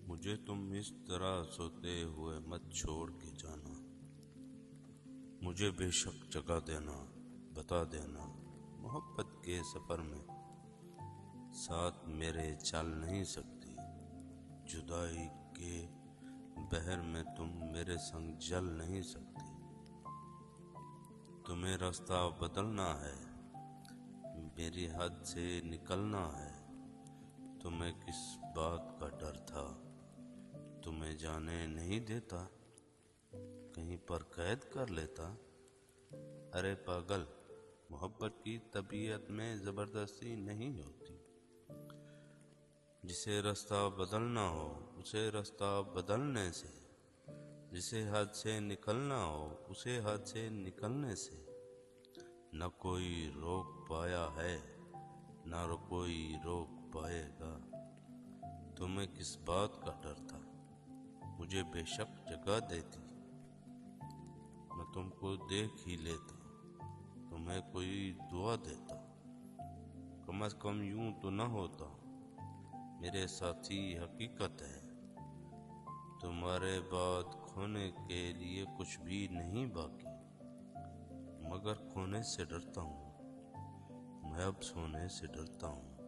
مجھے تم اس طرح سوتے ہوئے مت چھوڑ کے جانا، مجھے بے شک جگہ دینا، بتا دینا محبت کے سفر میں ساتھ میرے چل نہیں سکتی، جدائی کے بحر میں تم میرے سنگ جل نہیں سکتی، تمہیں راستہ بدلنا ہے، میری حد سے نکلنا ہے، تمہیں کس بات کا ڈر تھا، تمہیں جانے نہیں دیتا، کہیں پر قید کر لیتا۔ ارے پاگل، محبت کی طبیعت میں زبردستی نہیں ہوتی، جسے راستہ بدلنا ہو اسے راستہ بدلنے سے، جسے حد سے نکلنا ہو اسے حد سے نکلنے سے، نہ کوئی روک پایا ہے نہ کوئی روک پائے گا، تمہیں کس بات کا ڈر تھا، مجھے بے شک جگہ دیتی، میں تم کو دیکھ ہی لیتا، تمہیں کوئی دعا دیتا، کم از کم یوں تو نہ ہوتا، میرے ساتھی حقیقت ہے، تمہارے بعد کھونے کے لیے کچھ بھی نہیں باقی، مگر کھونے سے ڈرتا ہوں، میں اب سونے سے ڈرتا ہوں۔